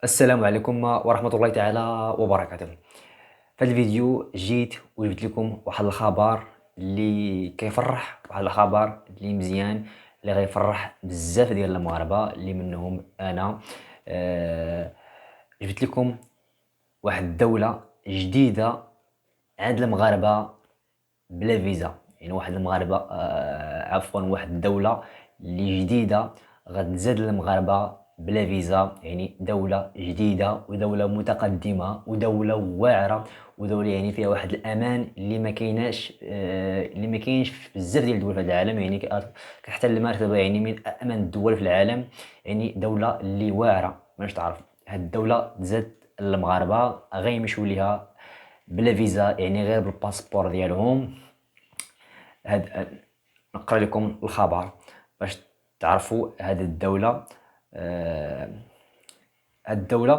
السلام عليكم ورحمة الله تعالى وبركاته. في هذا الفيديو جيت وجبت لكم واحد الخبر اللي كيفرح، واحد الخبر اللي مزيان، اللي غيفرح بزاف ديال المغاربة اللي منهم انا. جبت لكم واحد الدولة جديدة عند المغاربة بلا فيزا، يعني واحد المغاربة عفوا واحد الدولة اللي جديدة غتزاد للمغاربة بلا فيزا، يعني دولة جديدة ودولة متقدمة ودولة واعرة ودولة يعني فيها واحد الأمان اللي ما كايناش، اللي ما كاينش في بزاف ديال الدول في العالم، يعني كتحتل المرتبة يعني من أأمن الدول في العالم. يعني دولة اللي واعرة ماش تعرف. هاد الدولة تزاد المغاربة غيمشيو ليها بلا فيزا، يعني غير بالباسبور ديالهم. هاد نقرا لكم الخبر باش تعرفوا هذه الدولة. الدولة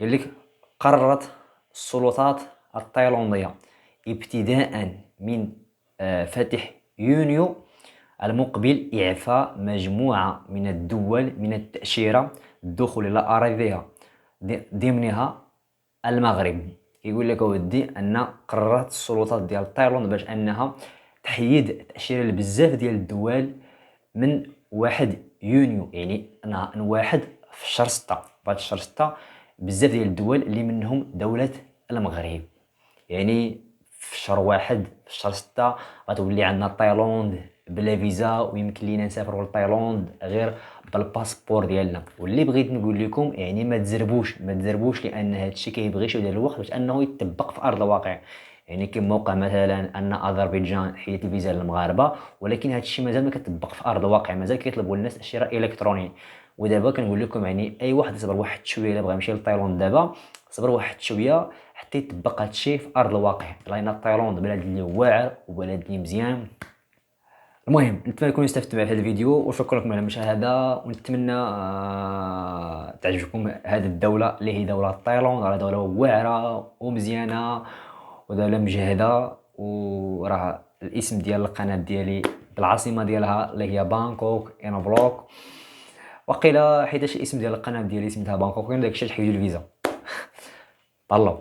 قال لك قررت السلطات التايلاندية ابتداء من فاتح يونيو المقبل إعفاء مجموعة من الدول من التأشيرة الدخول إلى أراضيها، ضمنها المغرب. يقول لك ودي ان قررت السلطات ديال تايلاند باش انها تحيد التاشيره لبزاف ديال الدول من 1 يونيو، يعني واحد في شهر 6. بعد شهر 6 بزاف ديال الدول اللي منهم دولة المغرب، يعني في شهر 1 في شهر 6 غتولي عندنا تايلاند بلا فيزا، ويمكن لينا نسافروا لتايلاند غير بالباسبور ديالنا. واللي بغيت نقول لكم يعني ما تزربوش لان هادشي كيبغي شي ديال الوقت باش انه يطبق في ارض الواقع. يعني كاين موقع مثلا ان اذربيجان حيدت الفيزا للمغاربه، ولكن هادشي مازال ما كيطبق في ارض الواقع، مازال كيطلبوا الناس الشراء الالكتروني. ودابا كنقول لكم يعني اي واحد يصبر واحد شويه الا بغى يمشي لتايلاند دابا، صبر واحد شويه حتى يطبق هادشي في ارض الواقع، لان تايلاند بلاد اللي واعر وبلاد اللي مزيان. المهم نتمنى تكونوا استفدتوا من هذا الفيديو، وشكرا لكم على المشاهده، ونتمنى تعجبكم هذه الدوله اللي هي دوله تايلاند. راه دوله واعره ومزيانه ودوله مجهده، وراه الاسم ديال القناه ديالي بالعاصمه ديالها اللي هي بانكوك ان بلوك. وقيلا حيتاش الاسم ديال القناه ديالي سميتها بانكوك، داكشي تحيدوا الفيزا. طلعوا